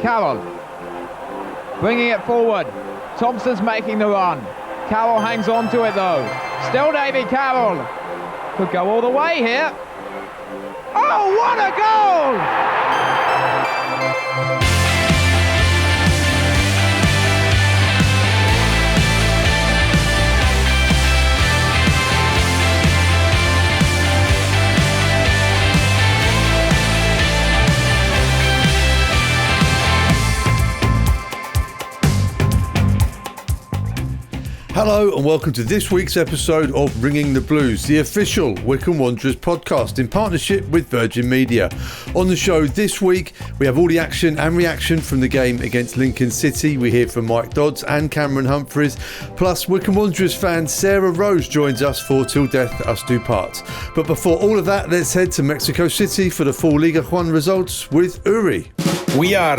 Carroll bringing it forward. Thompson's making the run. Carroll hangs on to it though. Still Davy Carroll. Could go all the way here. Oh, what a goal! Hello and welcome to this week's episode of Ringing the Blues, the official Wycombe Wanderers podcast in partnership with Virgin Media. On the show this week, we have all the action and reaction from the game against Lincoln City. We hear from Mike Dodds and Cameron Humphreys. Plus, Wycombe Wanderers fan Sara Rose joins us for Till Death Us Do Part. But before all of that, let's head to Mexico City for the full Liga One results with Uri. We are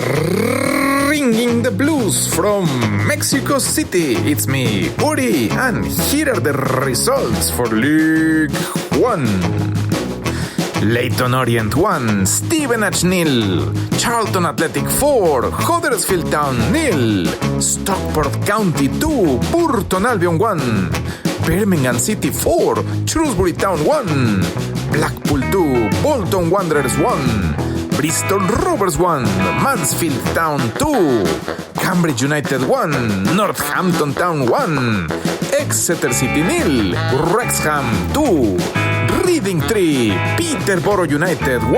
ringing the blues from Mexico City. It's me, Uri, and here are the results for League One. Leyton Orient 1, Stevenage 0, Charlton Athletic 4, Huddersfield Town 0, Stockport County 2, Burton Albion 1, Birmingham City 4, Shrewsbury Town 1, Blackpool 2, Bolton Wanderers 1, Bristol Rovers 1, Mansfield Town 2, Cambridge United 1, Northampton Town 1, Exeter City 0, Wrexham 2, Reading 3, Peterborough United 1,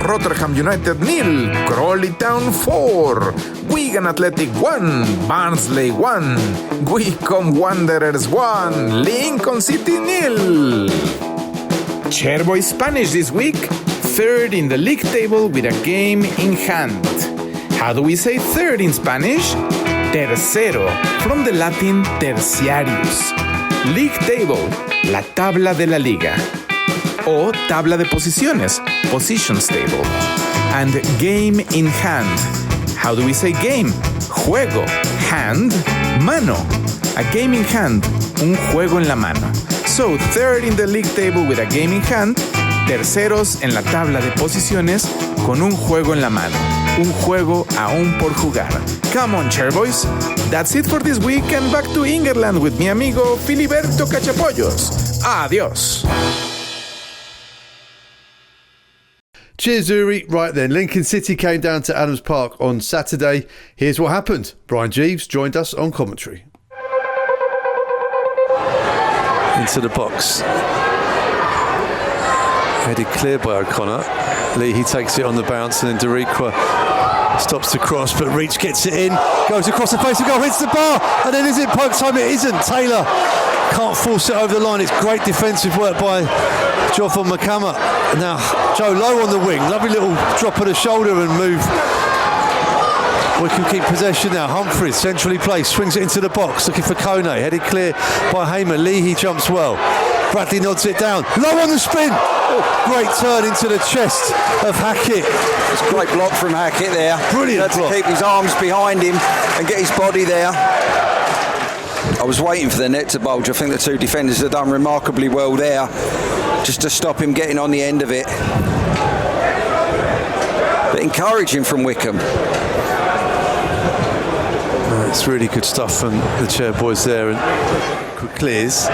Rotherham United 0, Crawley Town 4, Wigan Athletic 1, Barnsley 1, Wycombe Wanderers 1, Lincoln City 0. Chairboys Spanish this week, third in the league table with a game in hand. How do we say third in Spanish? Tercero, from the Latin terciarius. League table, la tabla de la liga. O tabla de posiciones, positions table. And game in hand. How do we say game? Juego, hand, mano. A game in hand, un juego en la mano. So, third in the league table with a game in hand. Terceros en la tabla de posiciones con un juego en la mano. Un juego aún por jugar. Come on, Chairboys. That's it for this week and back to England with mi amigo Filiberto Cachapollos. Adios. Cheers, Uri. Right then, Lincoln City came down to Adams Park on Saturday. Here's what happened. Brian Jeeves joined us on commentary. Into the box. Headed clear by O'Connor. Leahy takes it on the bounce and then Deriqua stops the cross, but Reach gets it in, goes across the face of goal, hits the bar, and then is it poke time? It isn't. Taylor can't force it over the line. It's great defensive work by Joffon Makama. Now Joe Lowe on the wing, lovely little drop of the shoulder and move. We can keep possession now. Humphreys, centrally placed, swings it into the box, looking for Kone, headed clear by Hamer. Leahy jumps well. Bradley nods it down. Low on the spin. Great turn into the chest of Hackett. It's a great block from Hackett there. Brilliant block. To keep his arms behind him and get his body there. I was waiting for the net to bulge. I think the two defenders have done remarkably well there, just to stop him getting on the end of it. But encouraging from Wycombe. It's really good stuff from the Chairboys there, and quick clears.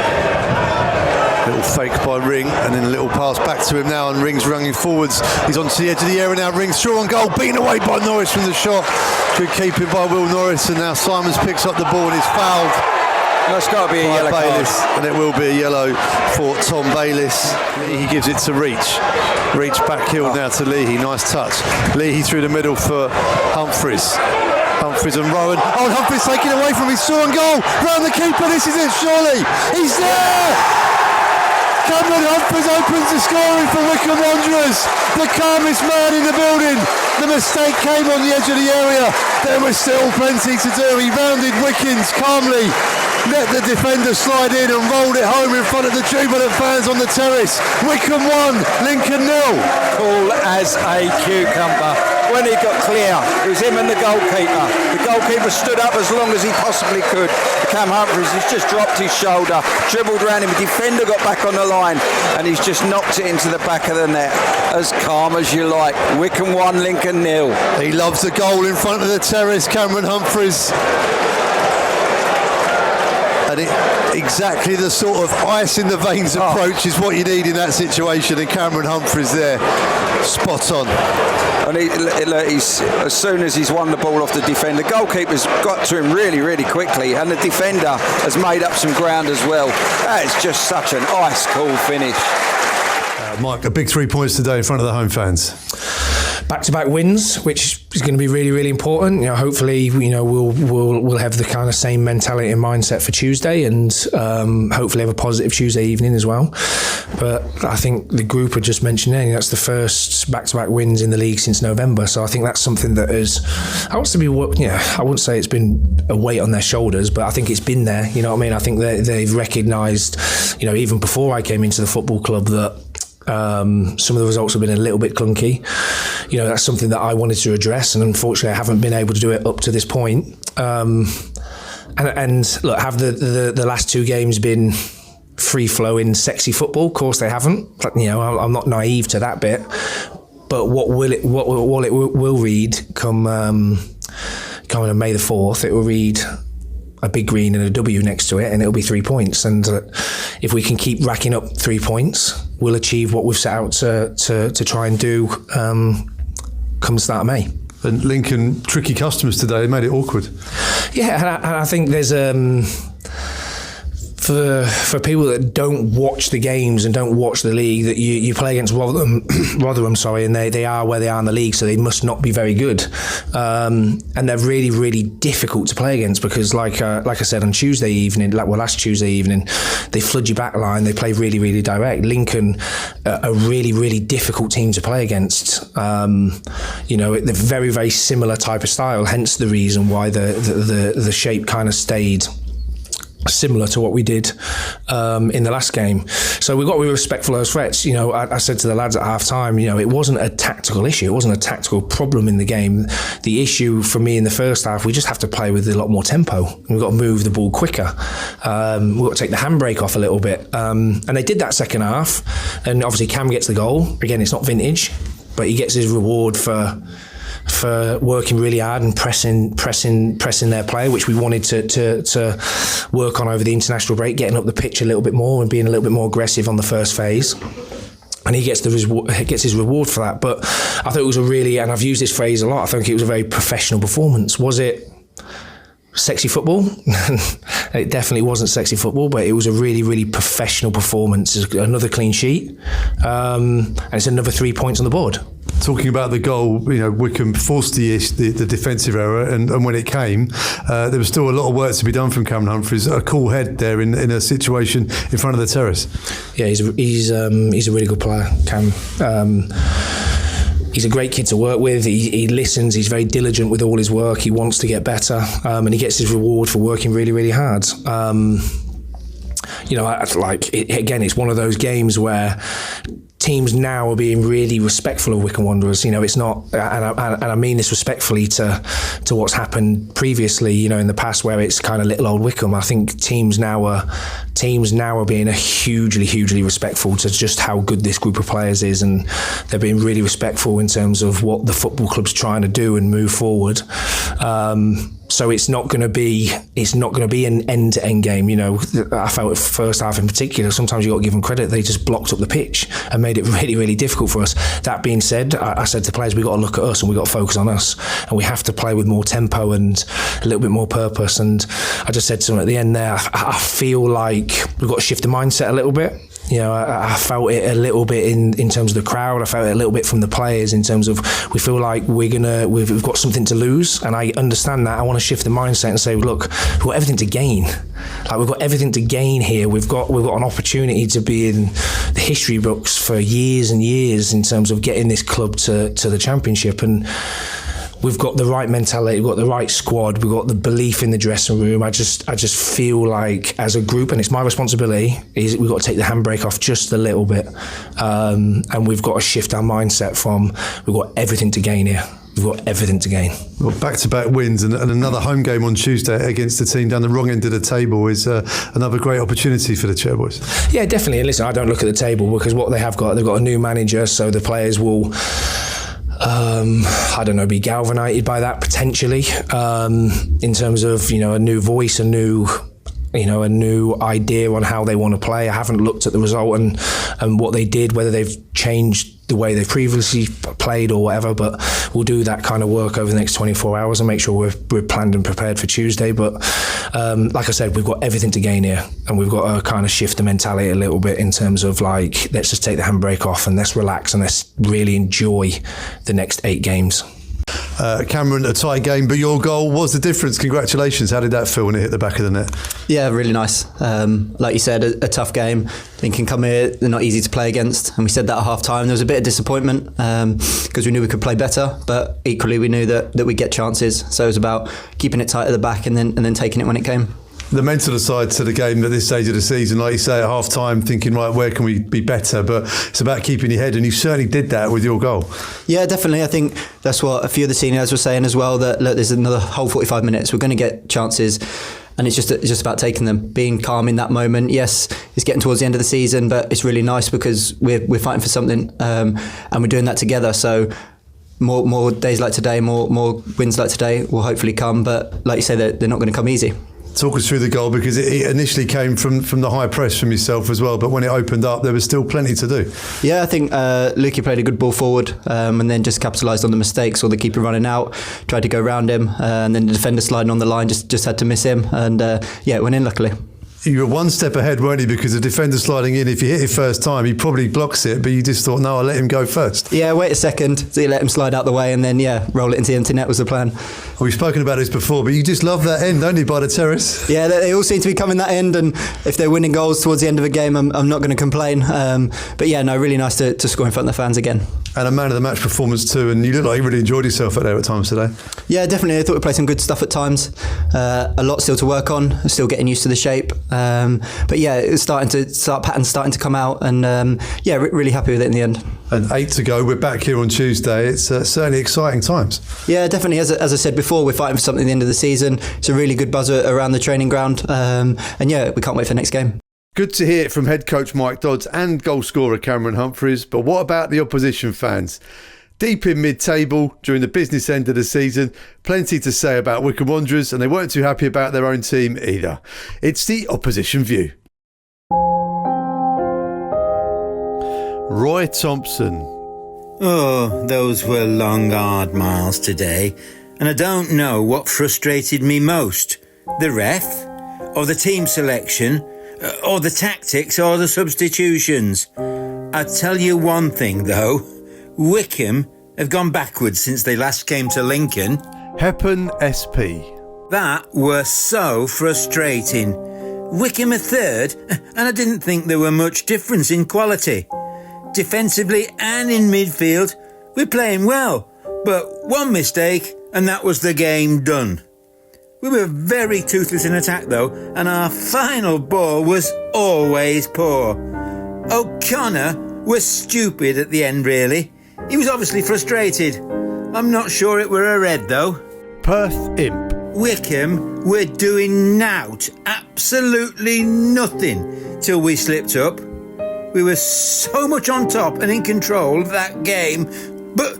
Little fake by Ring, and then a little pass back to him now, and Ring's running forwards. He's onto the edge of the area now. Ring's through on goal, beaten away by Norris from the shot. Good keeping by Will Norris, and now Simons picks up the ball and is fouled. That's got to be a yellow Bayliss, card. and it will be a yellow for Tom Bayliss. He gives it to Reach. Reach back heel now to Leahy. Nice touch. Leahy through the middle for Humphreys. Humphreys and Rowan. Oh, and Humphreys taken away from his saw and goal. Round the keeper. This is it, surely. He's there. Cameron Humphreys opens the scoring for Wycombe Wanderers. The calmest man in the building. The mistake came on the edge of the area. There was still plenty to do. He rounded Wickens calmly, let the defender slide in and rolled it home in front of the jubilant fans on the terrace. Wycombe 1, Lincoln 0. Cool as a cucumber. when he got clear, it was him and the goalkeeper. The goalkeeper stood up as long as he possibly could. Cam Humphreys has just dropped his shoulder, dribbled around him. The defender got back on the line, and he's just knocked it into the back of the net. As calm as you like. Wycombe 1, Lincoln 0. He loves the goal in front of the terrace, Cameron Humphreys. And exactly the sort of ice in the veins approach is what you need in that situation, and Cameron Humphreys there, spot on. And he's as soon as he's won the ball off the defender, goalkeeper's got to him really, really quickly, and the defender has made up some ground as well. That is just such an ice-cool finish. Mike, a big 3 points today in front of the home fans. Back-to-back wins, which is going to be really, really important. Hopefully, we'll have the kind of same mentality and mindset for Tuesday, and hopefully have a positive Tuesday evening as well. But I think the group had just mentioned that's the first back-to-back wins in the league since November. So I think that's something that is, I wouldn't say it's been a weight on their shoulders, but I think it's been there. You know what I mean? I think they've recognised, even before I came into the football club, that some of the results have been a little bit clunky. That's something that I wanted to address, and unfortunately I haven't been able to do it up to this point. And look, have the last 2 games been free-flowing, sexy football? Of course they haven't. I'm not naive to that bit. But what it will read come on May the 4th, it will read a big green and a W next to it, and it'll be 3 points. And if we can keep racking up 3 points, we'll achieve what we've set out to try and do come the start of May. And Lincoln, tricky customers today, made it awkward. Yeah, and I think there's for people that don't watch the games and don't watch the league, that you play against Rotherham, and they are where they are in the league, so they must not be very good, and they're really, really difficult to play against because, like I said on Tuesday evening, last Tuesday evening, they flood your back line. They play really, really direct. Lincoln, a really, really difficult team to play against. They're very, very similar type of style. Hence the reason why the shape kind of stayed similar to what we did in the last game. So we've got to be respectful of those threats. I said to the lads at half time, it wasn't a tactical issue. It wasn't a tactical problem in the game. The issue for me in the first half, we just have to play with a lot more tempo. We've got to move the ball quicker. We've got to take the handbrake off a little bit. And they did that second half. And obviously Cam gets the goal. Again, it's not vintage, but he gets his reward for working really hard and pressing their play, which we wanted to work on over the international break, getting up the pitch a little bit more and being a little bit more aggressive on the first phase. And he gets his reward for that. But I thought it was and I've used this phrase a lot, I think it was a very professional performance. Was it sexy football? It definitely wasn't sexy football, but it was a really, really professional performance. It's another clean sheet, and it's another 3 points on the board. Talking about the goal, Wycombe forced the defensive error, and when it came, there was still a lot of work to be done from Cameron Humphreys. A cool head there in a situation in front of the terrace. Yeah, he's a really good player, Cam. He's a great kid to work with. He listens. He's very diligent with all his work. He wants to get better, and he gets his reward for working really, really hard. Again, it's one of those games where teams now are being really respectful of Wycombe Wanderers. It's not, and I mean this respectfully to what's happened previously, in the past where it's kind of little old Wycombe. I think teams now are being hugely, hugely respectful to just how good this group of players is, and they're being really respectful in terms of what the football club's trying to do and move forward. So it's not going to be an end-to-end game. I felt first half in particular, sometimes you got to give them credit. They just blocked up the pitch and made it really, really difficult for us. That being said, I said to players, we've got to look at us and we've got to focus on us, and we have to play with more tempo and a little bit more purpose. And I just said to them at the end there, I feel like we've got to shift the mindset a little bit. I felt it a little bit in terms of the crowd. I felt it a little bit from the players in terms of we feel like we've got something to lose, and I understand that. I want to shift the mindset and say, look, we've got everything to gain. We've got everything to gain here. We've got an opportunity to be in the history books for years and years in terms of getting this club to the Championship, and we've got the right mentality, we've got the right squad, we've got the belief in the dressing room. I just feel like as a group, and it's my responsibility, is we've got to take the handbrake off just a little bit, and we've got to shift our mindset from we've got everything to gain here. we've got everything to gain. Well, back-to-back wins and another home game on Tuesday against the team down the wrong end of the table is another great opportunity for the Chairboys. Yeah, definitely. And listen, I don't look at the table because what they've got a new manager, so the players will, be galvanised by that potentially, in terms of, a new voice, a new idea on how they want to play. I haven't looked at the result and what they did, whether they've changed the way they've previously played or whatever, but we'll do that kind of work over the next 24 hours and make sure we're planned and prepared for Tuesday. But like I said, we've got everything to gain here, and we've got to kind of shift the mentality a little bit in terms of let's just take the handbrake off and let's relax and let's really enjoy the next 8 games. Cameron, a tie game, but your goal was the difference. Congratulations. How did that feel when it hit the back of the net? Yeah, really nice. Like you said, a tough game. Lincoln come here, they're not easy to play against. And we said that at half time. There was a bit of disappointment because we knew we could play better, but equally we knew that we'd get chances. So it was about keeping it tight at the back and then taking it when it came. The mental side to the game at this stage of the season, like you say, at half time, thinking, right, where can we be better? But it's about keeping your head, and you certainly did that with your goal. Yeah, definitely. I think that's what a few of the seniors were saying as well, that look, there's another whole 45 minutes. We're going to get chances, and it's just about taking them, being calm in that moment. Yes, it's getting towards the end of the season, but it's really nice because we're fighting for something, and we're doing that together. So more days like today, more wins like today will hopefully come. But like you say, they're not going to come easy. Talk us through the goal, because it initially came from the high press from yourself as well, but when it opened up there was still plenty to do. Yeah, I think Lukey played a good ball forward, and then just capitalised on the mistakes, or the keeper running out, tried to go round him, and then the defender sliding on the line just had to miss him, and it went in luckily. You were one step ahead, weren't you? Because the defender sliding in, if you hit it first time, he probably blocks it, but you just thought, no, I'll let him go first. Yeah, wait a second, so you let him slide out the way, and then, roll it into the empty net was the plan. Well, we've spoken about this before, but you just love that end, don't you, by the terrace? Yeah, they all seem to be coming that end, and if they're winning goals towards the end of a game, I'm not going to complain. But yeah, no, really nice to score in front of the fans again. And a man of the match performance too, and you look like you really enjoyed yourself out there at times today. Yeah, definitely. I thought we played some good stuff at times. A lot still to work on, still getting used to the shape. But yeah, it's patterns starting to come out, and really happy with it in the end. And 8 to go, we're back here on Tuesday. It's certainly exciting times. Yeah, definitely. As I said before, we're fighting for something at the end of the season. It's a really good buzz around the training ground, and we can't wait for the next game. Good to hear it from head coach Mike Dodds and goal scorer Cameron Humphreys. But what about the opposition fans? Deep in mid-table during the business end of the season, plenty to say about Wycombe Wanderers, and they weren't too happy about their own team either. It's the opposition view. Roy Thompson. Oh, those were long, hard miles today, and I don't know what frustrated me most, the ref, or the team selection, or the tactics, or the substitutions. I tell you one thing though, Wycombe have gone backwards since they last came to Lincoln. Heppen SP. That were so frustrating. Wycombe are third, and I didn't think there were much difference in quality. Defensively and in midfield, we're playing well, but one mistake and that was the game done. We were very toothless in attack though, and our final ball was always poor. O'Connor was stupid at the end really. He was obviously frustrated. I'm not sure it were a red though. Perth Imp. Wycombe were doing nought, absolutely nothing, till we slipped up. We were so much on top and in control of that game, but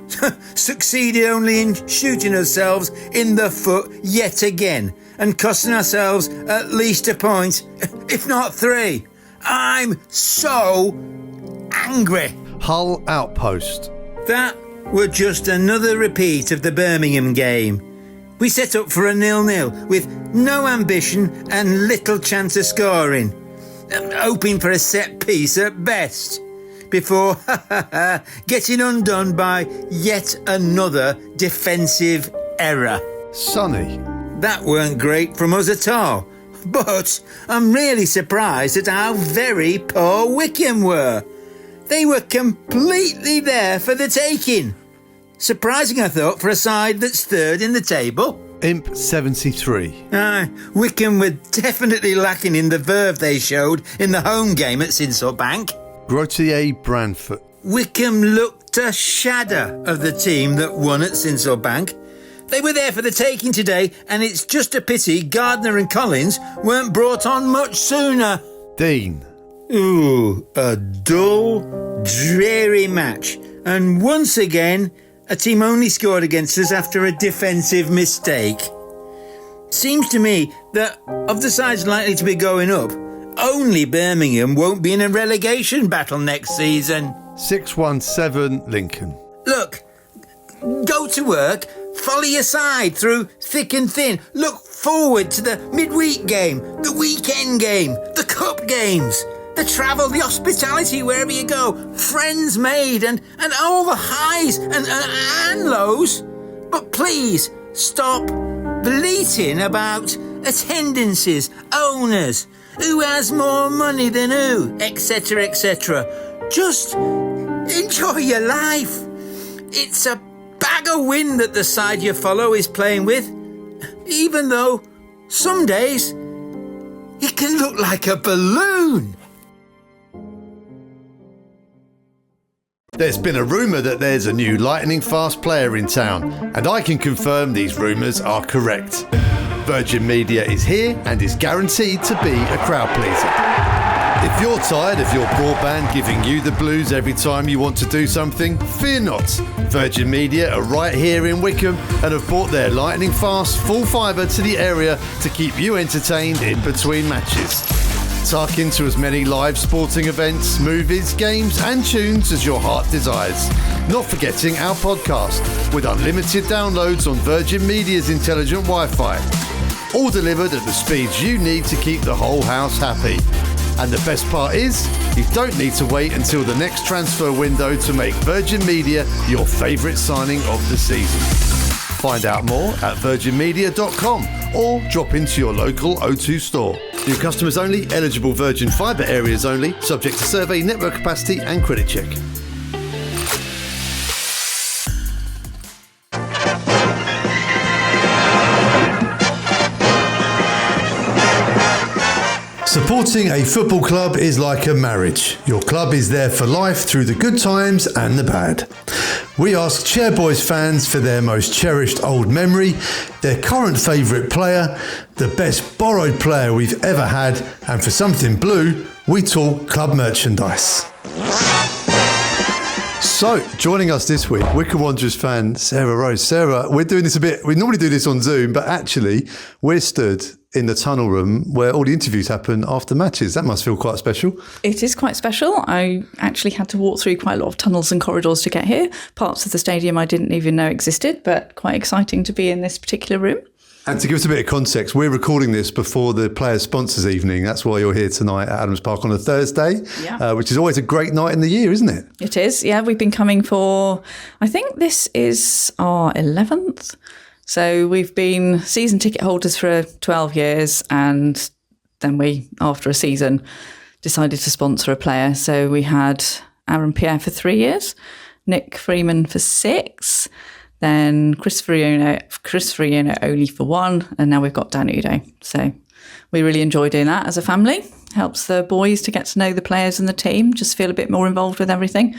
succeeded only in shooting ourselves in the foot yet again and costing ourselves at least a point, if not 3. I'm so angry. Hull Outpost. That were just another repeat of the Birmingham game. We set up for a 0-0 with no ambition and little chance of scoring, hoping for a set piece at best, before getting undone by yet another defensive error. Sonny. That weren't great from us at all, but I'm really surprised at how very poor Wycombe were. They were completely there for the taking. Surprising, I thought, for a side that's third in the table. Imp 73. Wycombe were definitely lacking in the verve they showed in the home game at Sinsel Bank. Grotier Branford. Wycombe looked a shadow of the team that won at Sincilbank. They were there for the taking today, and it's just a pity Gardner and Collins weren't brought on much sooner. Dean. Ooh, a dull, dreary match. And once again, a team only scored against us after a defensive mistake. Seems to me that of the sides likely to be going up, only Birmingham won't be in a relegation battle next season. 617 Lincoln. Look, go to work, follow your side through thick and thin. Look forward to the midweek game, the weekend game, the cup games, the travel, the hospitality wherever you go, friends made and all the highs and lows. But please stop bleating about attendances, owners, who has more money than who, etc., etc. Just enjoy your life. It's a bag of wind that the side you follow is playing with, even though some days it can look like a balloon. There's been a rumour that there's a new lightning-fast player in town, and I can confirm these rumours are correct. Virgin Media is here and is guaranteed to be a crowd pleaser. If you're tired of your broadband giving you the blues every time you want to do something, fear not. Virgin Media are right here in Wycombe and have brought their lightning-fast full fibre to the area to keep you entertained in between matches. Tuck into as many live sporting events, movies, games and tunes as your heart desires. Not forgetting our podcast with unlimited downloads on Virgin Media's intelligent Wi-Fi. All delivered at the speeds you need to keep the whole house happy. And the best part is, you don't need to wait until the next transfer window to make Virgin Media your favourite signing of the season. Find out more at virginmedia.com or drop into your local O2 store. New customers only, eligible Virgin Fibre areas only, subject to survey, network capacity and credit check. Supporting a football club is like a marriage. Your club is there for life through the good times and the bad. We asked Chairboys fans for their most cherished old memory, their current favourite player, the best borrowed player we've ever had, and for something blue, we talk club merchandise. So, joining us this week, Wycombe Wanderers fan Sara Rose. Sara, we're doing this a bit, we normally do this on Zoom, but actually we're stood in the tunnel room where all the interviews happen after matches. That must feel quite special. It is quite special. I actually had to walk through quite a lot of tunnels and corridors to get here. Parts of the stadium I didn't even know existed, but quite exciting to be in this particular room. And to give us a bit of context, we're recording this before the Players Sponsors Evening. That's why you're here tonight at Adams Park on a Thursday, which is always a great night in the year, isn't it? It is, yeah. We've been coming for, I think this is our 11th. So we've been season ticket holders for 12 years, and then we, after a season, decided to sponsor a player. So we had Aaron Pierre for 3 years, Nick Freeman for 6, then Chris Friona only for 1, and now we've got Dan Udo. So we really enjoy doing that as a family. Helps the boys to get to know the players and the team, just feel a bit more involved with everything.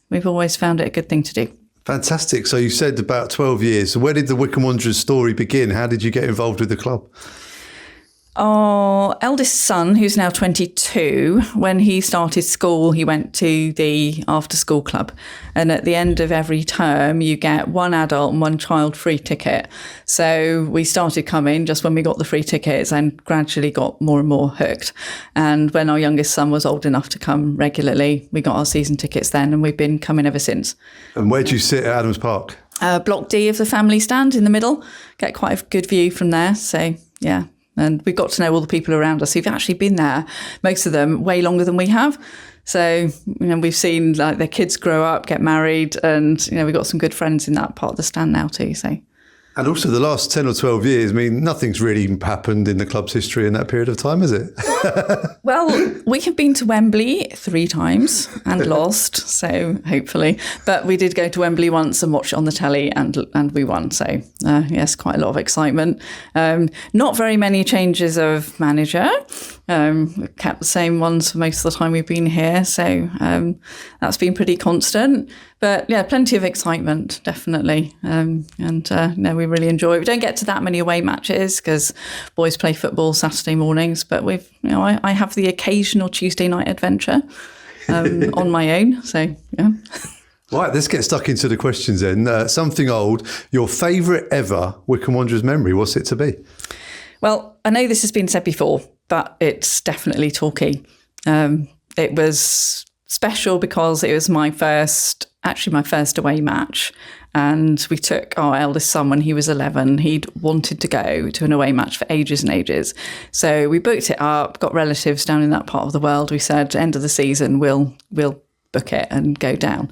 We've always found it a good thing to do. Fantastic. So you said about 12 years. So where did the Wycombe Wanderers story begin? How did you get involved with the club? Our eldest son, who's now 22, when he started school, he went to the after-school club. And at the end of every term, you get one adult and one child free ticket. So we started coming just when we got the free tickets and gradually got more and more hooked. And when our youngest son was old enough to come regularly, we got our season tickets then, and we've been coming ever since. And where do you sit at Adams Park? Block D of the family stand in the middle. Get quite a good view from there. So, yeah. And we've got to know all the people around us who've actually been there, most of them way longer than we have. So, we've seen like their kids grow up, get married, and, we've got some good friends in that part of the stand now too. So. And also the last 10 or 12 years, nothing's really happened in the club's history in that period of time, has it? Well, we have been to Wembley 3 times and lost, so hopefully. But we did go to Wembley once and watch it on the telly, and we won. So, yes, quite a lot of excitement. Not very many changes of manager. We've kept the same ones for most of the time we've been here. So that's been pretty constant. But yeah, plenty of excitement, definitely. No, we really enjoy it. We don't get to that many away matches because boys play football Saturday mornings. But I have the occasional Tuesday night adventure on my own. So yeah. Right, let's get stuck into the questions then. Something old. Your favourite ever Wycombe Wanderers memory, what's it to be? Well, I know this has been said before, but it's definitely Torquay. It was special because it was my first away match. And we took our eldest son when he was 11. He'd wanted to go to an away match for ages and ages. So we booked it up, got relatives down in that part of the world. We said, end of the season, we'll book it and go down,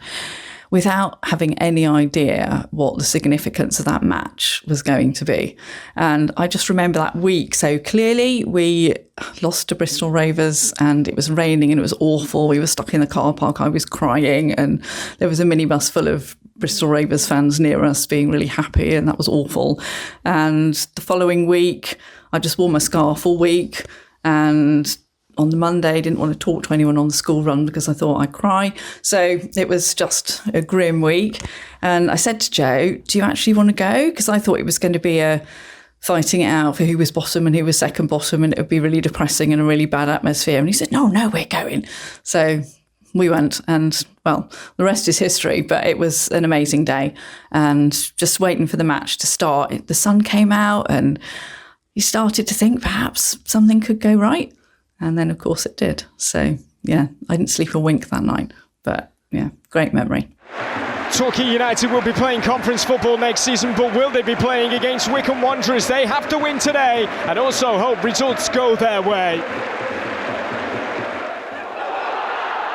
without having any idea what the significance of that match was going to be. And I just remember that week so clearly. We lost to Bristol Rovers and it was raining and it was awful. We were stuck in the car park. I was crying and there was a minibus full of Bristol Rovers fans near us being really happy, and that was awful. And the following week, I just wore my scarf all week, and on the Monday, I didn't want to talk to anyone on the school run because I thought I'd cry. So it was just a grim week. And I said to Joe, do you actually want to go? Because I thought it was going to be a fighting it out for who was bottom and who was second bottom, and it would be really depressing and a really bad atmosphere. And he said, no, we're going. So we went, and well, the rest is history, but it was an amazing day. And just waiting for the match to start, the sun came out and you started to think perhaps something could go right. And then, of course, it did. So, yeah, I didn't sleep a wink that night. But, yeah, great memory. Torquay United will be playing conference football next season, but will they be playing against Wycombe Wanderers? They have to win today and also hope results go their way.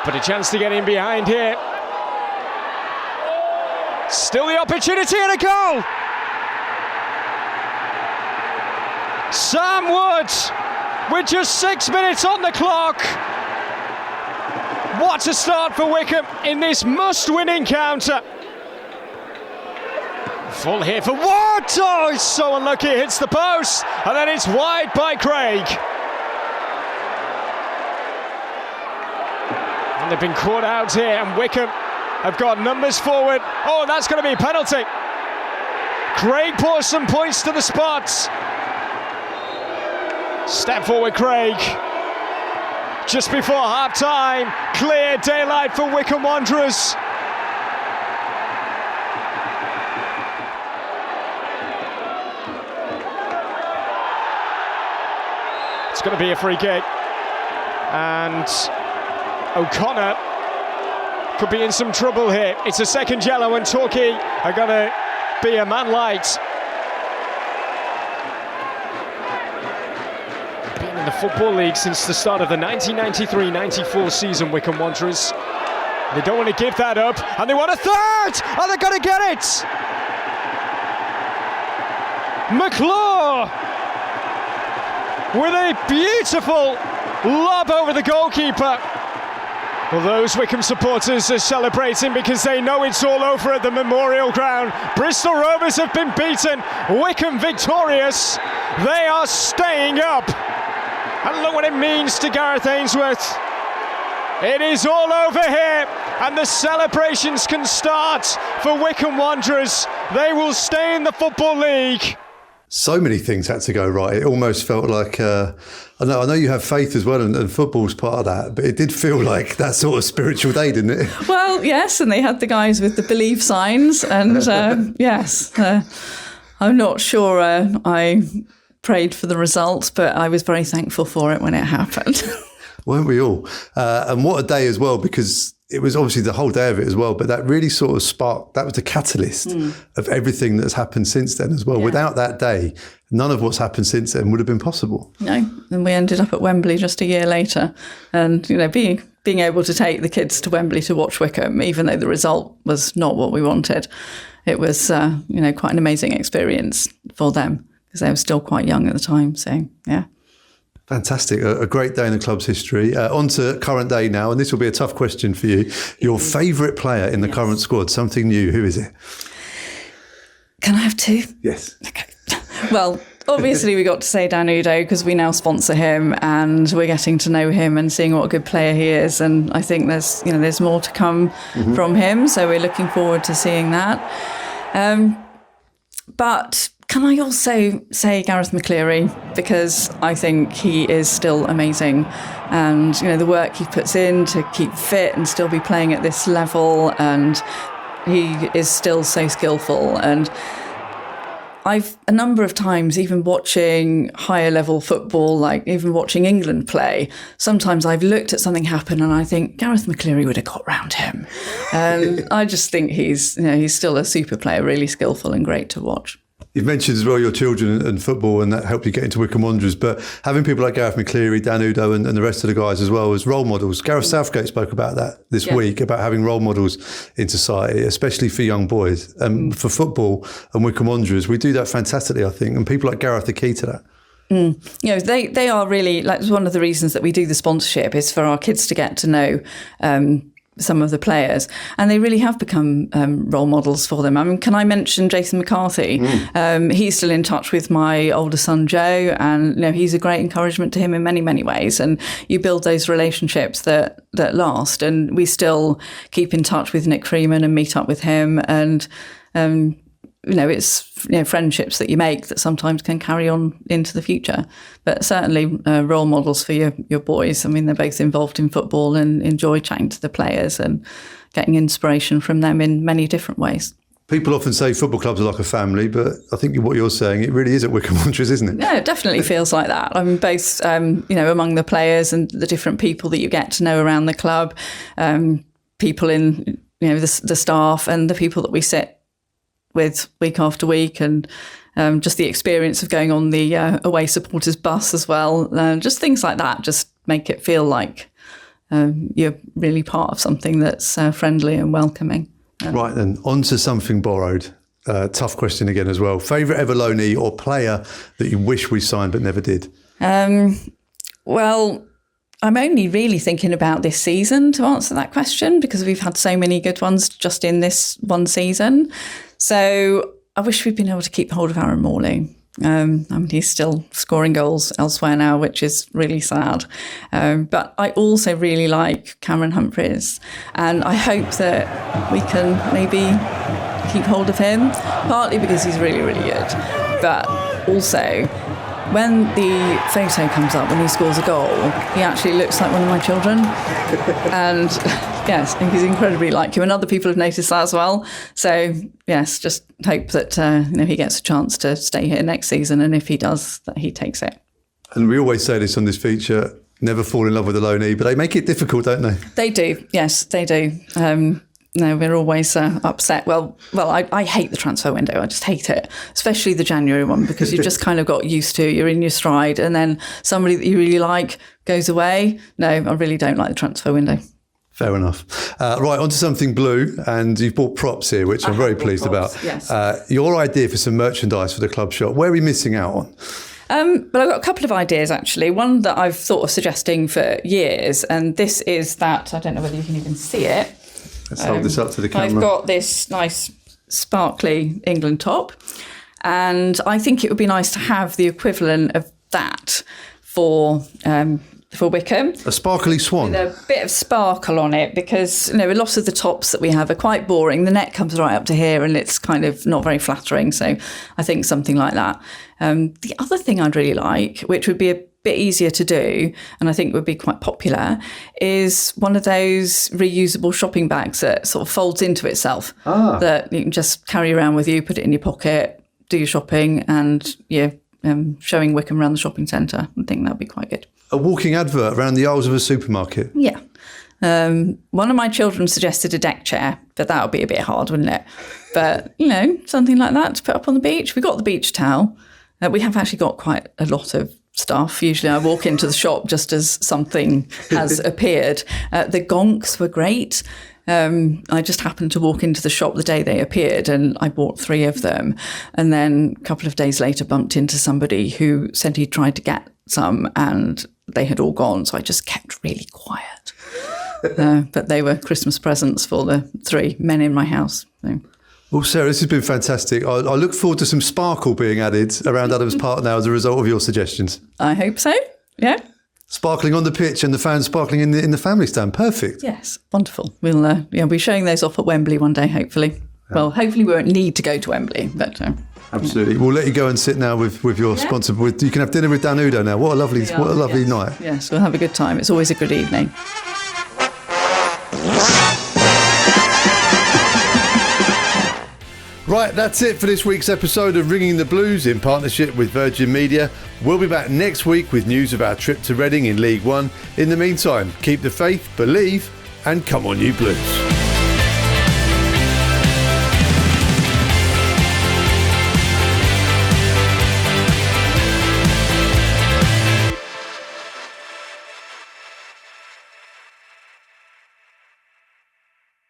But a chance to get in behind here. Still the opportunity and a goal! Sam Wood! With just 6 minutes on the clock. What a start for Wycombe in this must-win encounter. Full here for Wood. Oh, he's so unlucky. It hits the post. And then it's wide by Craig. And they've been caught out here. And Wycombe have got numbers forward. Oh, that's going to be a penalty. Craig pours some points to the spots. Step forward, Craig. Just before half-time, clear daylight for Wycombe Wanderers. It's going to be a free kick. And O'Connor could be in some trouble here. It's a second yellow and Torquay are going to be a man light. The Football League since the start of the 1993-94 season, Wycombe Wanderers. They don't want to give that up, and they want a third! And they're going to get it! McClure with a beautiful lob over the goalkeeper. Well, those Wycombe supporters are celebrating because they know it's all over at the Memorial Ground. Bristol Rovers have been beaten, Wycombe victorious. They are staying up. And look what it means to Gareth Ainsworth. It is all over here, and the celebrations can start for Wycombe Wanderers. They will stay in the Football League. So many things had to go right. It almost felt like, I know you have faith as well, and football's part of that, but it did feel like that sort of spiritual day, didn't it? Well, yes, and they had the guys with the believe signs, and yes, I'm not sure I prayed for the results, but I was very thankful for it when it happened. Weren't we all? And what a day as well, because it was obviously the whole day of it as well, but that really sort of sparked, that was the catalyst of everything that's happened since then as well. Yeah. Without that day, none of what's happened since then would have been possible. No, and we ended up at Wembley just a year later. And, you know, being able to take the kids to Wembley to watch Wycombe, even though the result was not what we wanted, it was, quite an amazing experience for them, because they were still quite young at the time. So, yeah. Fantastic. A great day in the club's history. On to current day now, and this will be a tough question for you. Your favourite player in the current squad, something new, who is it? Can I have two? Yes. Okay. Well, obviously we got to say Dan Udo because we now sponsor him and we're getting to know him and seeing what a good player he is. And I think there's more to come from him. So we're looking forward to seeing that. But can I also say Gareth McCleary, because I think he is still amazing, and the work he puts in to keep fit and still be playing at this level, and he is still so skillful. And I've a number of times, even watching higher level football, like even watching England play, sometimes I've looked at something happen and I think Gareth McCleary would have got round him. And I just think he's still a super player, really skillful and great to watch. You've mentioned as well your children and football, and that helped you get into Wycombe Wanderers, but having people like Gareth McCleary, Dan Udo and the rest of the guys as well as role models. Gareth Southgate spoke about that this week, about having role models in society, especially for young boys. And for football and Wycombe Wanderers, we do that fantastically, I think, and people like Gareth are key to that. They are really, like, one of the reasons that we do the sponsorship is for our kids to get to know some of the players, and they really have become role models for them. I mean, can I mention Jason McCarthy? He's still in touch with my older son Joe, and he's a great encouragement to him in many, many ways. And you build those relationships that last. And we still keep in touch with Nick Freeman and meet up with him. And it's friendships that you make that sometimes can carry on into the future. But certainly role models for your boys. I mean, they're both involved in football and enjoy chatting to the players and getting inspiration from them in many different ways. People often say football clubs are like a family, but I think what you're saying, it really is at Wycombe Wanderers, isn't it? Yeah, it definitely feels like that. I mean, both, among the players and the different people that you get to know around the club, people in, the staff and the people that we sit with week after week, and just the experience of going on the away supporters bus as well. Just things like that just make it feel like you're really part of something that's friendly and welcoming. Right then, on to something borrowed. Tough question again as well. Favourite ever loanee or player that you wish we signed but never did? Well, I'm only really thinking about this season to answer that question, because we've had so many good ones just in this one season. So I wish we'd been able to keep hold of Aaron Morley. He's still scoring goals elsewhere now, which is really sad. But I also really like Cameron Humphreys, and I hope that we can maybe keep hold of him, partly because he's really, really good, but also when the photo comes up when he scores a goal, he actually looks like one of my children. And yes, he's incredibly like you, and other people have noticed that as well. So yes, just hope that he gets a chance to stay here next season, and if he does, that he takes it. And we always say this on this feature, never fall in love with a loanee, but they make it difficult, don't they? They do, yes, they do. We're always upset. Well, I hate the transfer window. I just hate it, especially the January one, because you just kind of got used to it. You're in your stride, and then somebody that you really like goes away. No, I really don't like the transfer window. Fair enough. Right, on to something blue, and you've bought props here, which I'm very pleased about. Yes. Your idea for some merchandise for the club shop, where are we missing out on? But I've got a couple of ideas, actually. One that I've thought of suggesting for years, and this is that, I don't know whether you can even see it. Let's hold this up to the camera. I've got this nice sparkly England top, and I think it would be nice to have the equivalent of that for Wycombe. A sparkly swan. With a bit of sparkle on it, because a lot of the tops that we have are quite boring. The neck comes right up to here and it's kind of not very flattering. So I think something like that. The other thing I'd really like, which would be a bit easier to do, and I think would be quite popular, is one of those reusable shopping bags that sort of folds into itself, that you can just carry around with you, put it in your pocket, do your shopping, and showing Wycombe around the shopping centre. I think that'd be quite good. A walking advert around the aisles of a supermarket. Yeah. One of my children suggested a deck chair, but that would be a bit hard, wouldn't it? But, something like that to put up on the beach. We got the beach towel. We have actually got quite a lot of stuff. Usually I walk into the shop just as something has appeared. The gonks were great. I just happened to walk into the shop the day they appeared, and I bought 3 of them. And then a couple of days later bumped into somebody who said he tried to get some and they had all gone. So I just kept really quiet. But they were Christmas presents for the 3 men in my house. So. Well, Sarah, this has been fantastic. I look forward to some sparkle being added around Adams Park now as a result of your suggestions. I hope so. Yeah. Sparkling on the pitch and the fans sparkling in the family stand. Perfect. Yes, wonderful. We'll be showing those off at Wembley one day, hopefully. Well, hopefully we won't need to go to Wembley, but... Absolutely. Yeah. We'll let you go and sit now with your sponsor. You can have dinner with Dan Udo now. What a lovely night. Yes, we'll have a good time. It's always a good evening. Right, that's it for this week's episode of Ringing the Blues in partnership with Virgin Media. We'll be back next week with news of our trip to Reading in League One. In the meantime, keep the faith, believe, and come on you Blues.